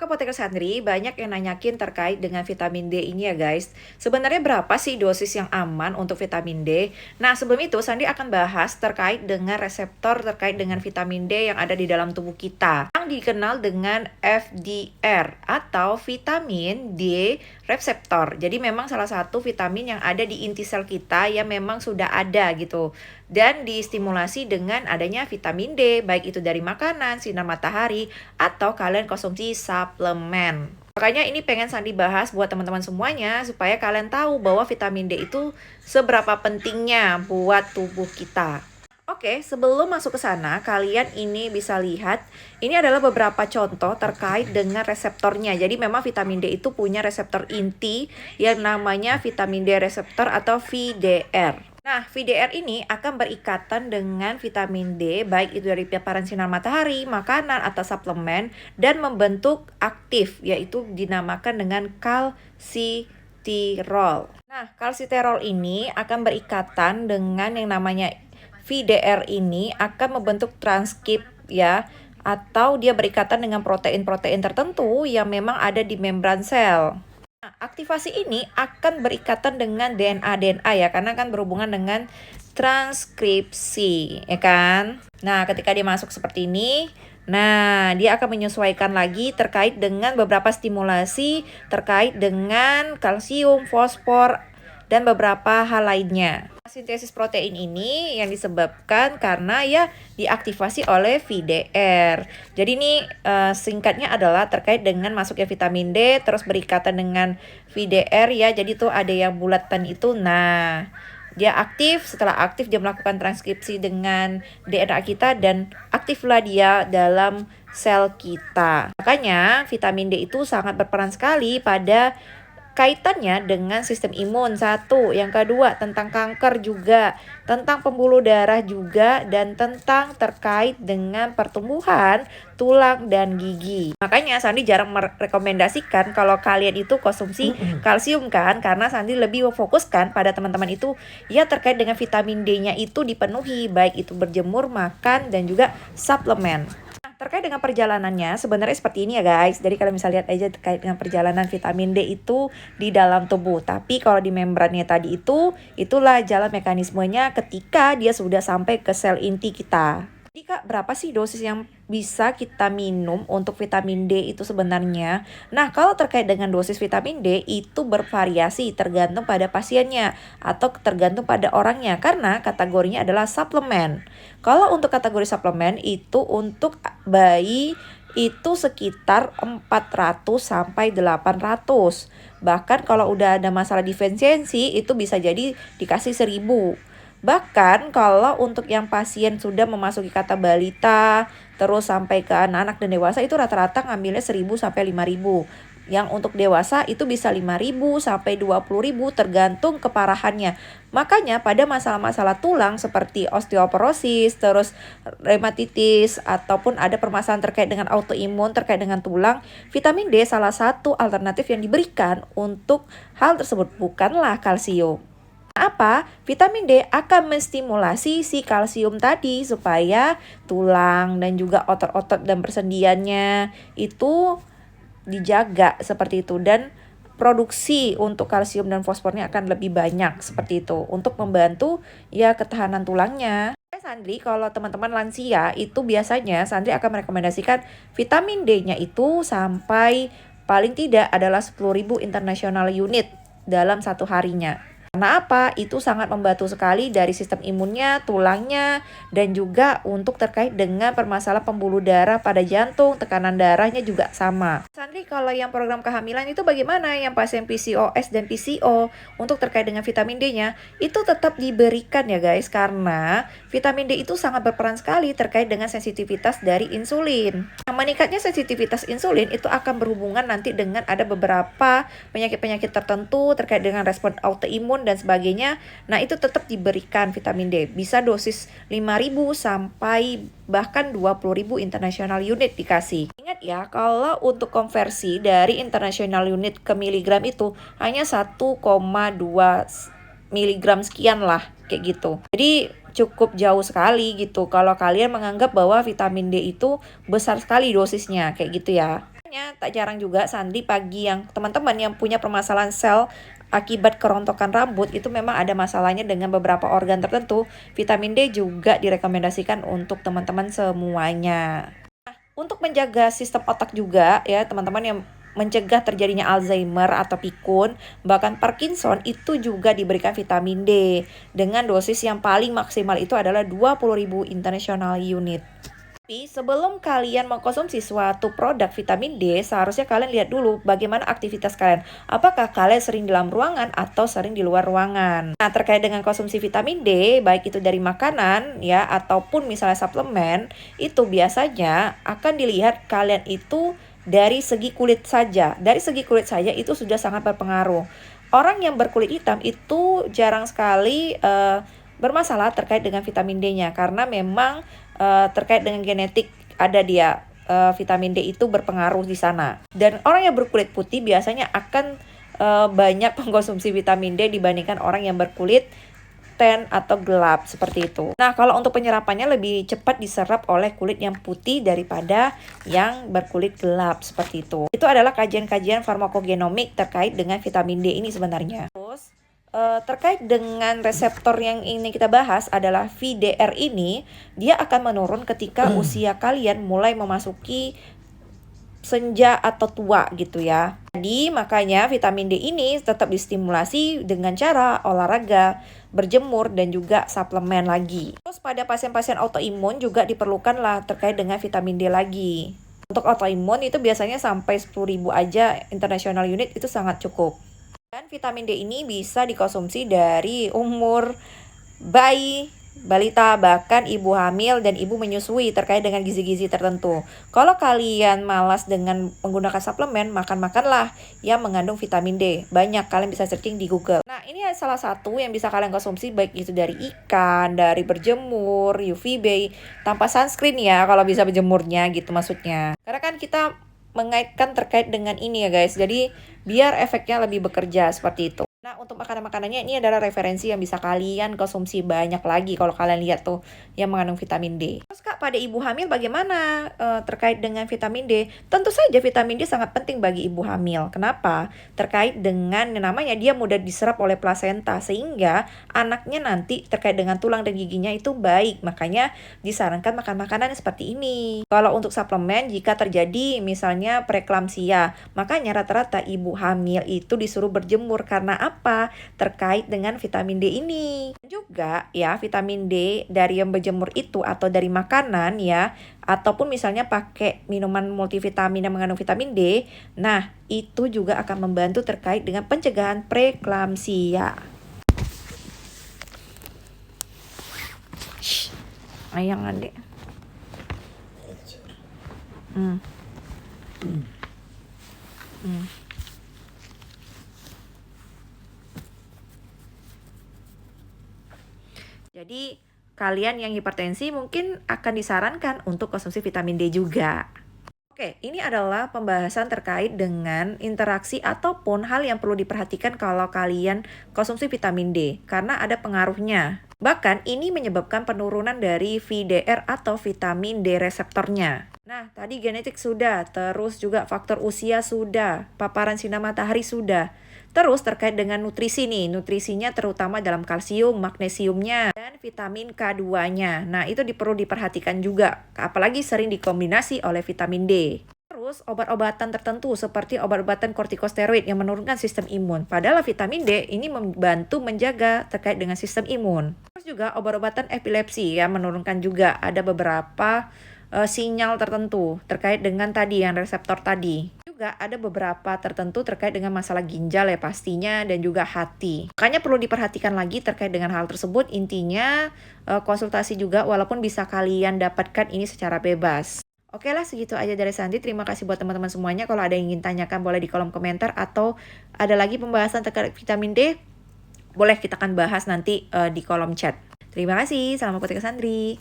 Ke Apoteker Sandri, banyak yang nanyakin terkait dengan vitamin D ini ya guys. Sebenarnya berapa sih dosis yang aman untuk vitamin D? Nah, sebelum itu Sandri akan bahas terkait dengan reseptor terkait dengan vitamin D yang ada di dalam tubuh kita, yang dikenal dengan FDR atau vitamin D reseptor. Jadi memang salah satu vitamin yang ada di inti sel kita yang memang sudah ada gitu. Dan distimulasi dengan adanya vitamin D, baik itu dari makanan, sinar matahari, atau kalian konsumsi suplemen. Makanya ini pengen Sandi bahas buat teman-teman semuanya supaya kalian tahu bahwa vitamin D itu seberapa pentingnya buat tubuh kita. Oke, sebelum masuk ke sana, kalian ini bisa lihat, ini adalah beberapa contoh terkait dengan reseptornya. Jadi memang vitamin D itu punya reseptor inti yang namanya vitamin D reseptor atau VDR. Nah, VDR ini akan berikatan dengan vitamin D, baik itu dari paparan sinar matahari, makanan, atau suplemen, dan membentuk aktif, yaitu dinamakan dengan kalsiterol. Nah, kalsiterol ini akan berikatan dengan yang namanya VDR ini akan membentuk transkrip ya, atau dia berikatan dengan protein-protein tertentu yang memang ada di membran sel. Nah, aktivasi ini akan berikatan dengan DNA ya, karena kan berhubungan dengan transkripsi, ya kan? Nah, ketika dia masuk seperti ini, nah, dia akan menyesuaikan lagi terkait dengan beberapa stimulasi terkait dengan kalsium, fosfor, dan beberapa hal lainnya. Sintesis protein ini yang disebabkan karena ya diaktifasi oleh VDR. Jadi ini singkatnya adalah terkait dengan masuknya vitamin D terus berikatan dengan VDR ya. Jadi tuh ada yang bulatan itu. Nah, dia aktif, setelah aktif dia melakukan transkripsi dengan DNA kita dan aktiflah dia dalam sel kita. Makanya vitamin D itu sangat berperan sekali pada kaitannya dengan sistem imun satu, yang kedua tentang kanker juga, tentang pembuluh darah juga, dan tentang terkait dengan pertumbuhan tulang dan gigi. Makanya Sandi jarang merekomendasikan kalau kalian itu konsumsi kalsium kan, karena Sandi lebih memfokuskan pada teman-teman itu ya terkait dengan vitamin D-nya itu dipenuhi, baik itu berjemur, makan, dan juga suplemen. Terkait dengan perjalanannya sebenarnya seperti ini ya guys. Jadi kalian bisa lihat aja terkait dengan perjalanan vitamin D itu di dalam tubuh. Tapi kalau di membrannya tadi itu, itulah jalan mekanismenya ketika dia sudah sampai ke sel inti kita. Jadi Kak, berapa sih dosis yang bisa kita minum untuk vitamin D itu sebenarnya? Nah, kalau terkait dengan dosis vitamin D itu bervariasi tergantung pada pasiennya atau tergantung pada orangnya karena kategorinya adalah suplemen. Kalau untuk kategori suplemen itu untuk bayi itu sekitar 400 sampai 800. Bahkan kalau udah ada masalah defisiensi itu bisa jadi dikasih 1000. Bahkan kalau untuk yang pasien sudah memasuki kata balita, terus sampai ke anak-anak dan dewasa itu rata-rata ngambilnya 1000 sampai 5000. Yang untuk dewasa itu bisa 5000 sampai 20000 tergantung keparahannya. Makanya pada masalah-masalah tulang seperti osteoporosis, terus rheumatitis, ataupun ada permasalahan terkait dengan autoimun, terkait dengan tulang, vitamin D salah satu alternatif yang diberikan untuk hal tersebut, bukanlah kalsium. Apa? Vitamin D akan menstimulasi si kalsium tadi supaya tulang dan juga otot-otot dan persendiannya itu dijaga seperti itu dan produksi untuk kalsium dan fosfornya akan lebih banyak seperti itu untuk membantu ya ketahanan tulangnya. Sandri, kalau teman-teman lansia itu biasanya Sandri akan merekomendasikan vitamin D-nya itu sampai paling tidak adalah 10.000 international unit dalam satu harinya. Karena apa? Itu sangat membantu sekali dari sistem imunnya, tulangnya, dan juga untuk terkait dengan permasalahan pembuluh darah pada jantung, tekanan darahnya juga sama. Sandri, kalau yang program kehamilan itu bagaimana? Yang pasien PCOS dan PCO untuk terkait dengan vitamin D-nya itu tetap diberikan ya guys, karena vitamin D itu sangat berperan sekali terkait dengan sensitivitas dari insulin. Yang meningkatnya sensitivitas insulin itu akan berhubungan nanti dengan ada beberapa penyakit-penyakit tertentu terkait dengan respon autoimun dan sebagainya. Nah, itu tetap diberikan vitamin D. Bisa dosis 5000 sampai bahkan 20.000 international unit dikasih. Ingat ya, kalau untuk konversi dari international unit ke miligram itu hanya 1,2 miligram sekian lah, kayak gitu. Jadi cukup jauh sekali gitu kalau kalian menganggap bahwa vitamin D itu besar sekali dosisnya, kayak gitu ya. Tak jarang juga Sandri bagi yang teman-teman yang punya permasalahan sel akibat kerontokan rambut itu memang ada masalahnya dengan beberapa organ tertentu. Vitamin D juga direkomendasikan untuk teman-teman semuanya. Untuk menjaga sistem otak juga ya teman-teman, yang mencegah terjadinya Alzheimer atau pikun, bahkan Parkinson, itu juga diberikan vitamin D dengan dosis yang paling maksimal itu adalah 20.000 international unit. Tapi sebelum kalian mengkonsumsi suatu produk vitamin D, seharusnya kalian lihat dulu bagaimana aktivitas kalian. Apakah kalian sering di dalam ruangan atau sering di luar ruangan? Nah, terkait dengan konsumsi vitamin D, baik itu dari makanan ya ataupun misalnya suplemen, itu biasanya akan dilihat kalian itu dari segi kulit saja. Dari segi kulit saja itu sudah sangat berpengaruh. Orang yang berkulit hitam itu jarang sekali bermasalah terkait dengan vitamin D-nya karena memang terkait dengan genetik ada dia vitamin D itu berpengaruh di sana. Dan orang yang berkulit putih biasanya akan banyak mengkonsumsi vitamin D dibandingkan orang yang berkulit tan atau gelap seperti itu. Nah, kalau untuk penyerapannya lebih cepat diserap oleh kulit yang putih daripada yang berkulit gelap seperti itu. Itu adalah kajian-kajian farmakogenomik terkait dengan vitamin D ini sebenarnya. Terus terkait dengan reseptor yang ini kita bahas adalah VDR ini, dia akan menurun ketika usia kalian mulai memasuki senja atau tua gitu ya. Jadi makanya vitamin D ini tetap distimulasi dengan cara olahraga, berjemur, dan juga suplemen lagi. Terus pada pasien-pasien autoimun juga diperlukan lah terkait dengan vitamin D lagi. Untuk autoimun itu biasanya sampai 10.000 aja international unit itu sangat cukup. Dan vitamin D ini bisa dikonsumsi dari umur bayi, balita, bahkan ibu hamil dan ibu menyusui terkait dengan gizi-gizi tertentu. Kalau kalian malas dengan menggunakan suplemen, makanlah yang mengandung vitamin D. Banyak, kalian bisa searching di Google. Nah, ini salah satu yang bisa kalian konsumsi, baik itu dari ikan, dari berjemur, UVB, tanpa sunscreen ya kalau bisa berjemurnya gitu maksudnya. Karena kan kita mengaitkan terkait dengan ini ya guys, jadi biar efeknya lebih bekerja seperti itu. Nah, untuk makanan-makanannya ini adalah referensi yang bisa kalian konsumsi banyak lagi kalau kalian lihat tuh yang mengandung vitamin D. Terus Kak, pada ibu hamil bagaimana terkait dengan vitamin D? Tentu saja vitamin D sangat penting bagi ibu hamil. Kenapa? Terkait dengan yang namanya dia mudah diserap oleh plasenta sehingga anaknya nanti terkait dengan tulang dan giginya itu baik. Makanya disarankan makan makanan seperti ini. Kalau untuk suplemen, jika terjadi misalnya preeklamsia, makanya rata-rata ibu hamil itu disuruh berjemur karena apa? Terkait dengan vitamin D ini. Juga ya, vitamin D dari yang berjemur itu atau dari makanan ya, ataupun misalnya pakai minuman multivitamin yang mengandung vitamin D, nah itu juga akan membantu terkait dengan pencegahan preeklamsia. Ayang adek. Jadi kalian yang hipertensi mungkin akan disarankan untuk konsumsi vitamin D juga. Oke, ini adalah pembahasan terkait dengan interaksi ataupun hal yang perlu diperhatikan kalau kalian konsumsi vitamin D, karena ada pengaruhnya. Bahkan ini menyebabkan penurunan dari VDR atau vitamin D reseptornya. Nah, tadi genetik sudah, terus juga faktor usia sudah, paparan sinar matahari sudah. Terus terkait dengan nutrisi nih, nutrisinya terutama dalam kalsium, magnesiumnya, dan vitamin K2-nya. Nah, itu perlu diperhatikan juga, apalagi sering dikombinasi oleh vitamin D. Terus obat-obatan tertentu seperti obat-obatan kortikosteroid yang menurunkan sistem imun. Padahal vitamin D ini membantu menjaga terkait dengan sistem imun. Terus juga obat-obatan epilepsi yang menurunkan juga ada beberapa sinyal tertentu terkait dengan tadi yang reseptor tadi. Juga ada beberapa tertentu terkait dengan masalah ginjal ya pastinya, dan juga hati. Makanya perlu diperhatikan lagi terkait dengan hal tersebut. Intinya konsultasi juga walaupun bisa kalian dapatkan ini secara bebas. Oke lah, segitu aja dari Sandri. Terima kasih buat teman-teman semuanya. Kalau ada yang ingin tanyakan boleh di kolom komentar, atau ada lagi pembahasan terkait vitamin D, boleh kita akan bahas nanti di kolom chat. Terima kasih. Salam Apoteker Sandri.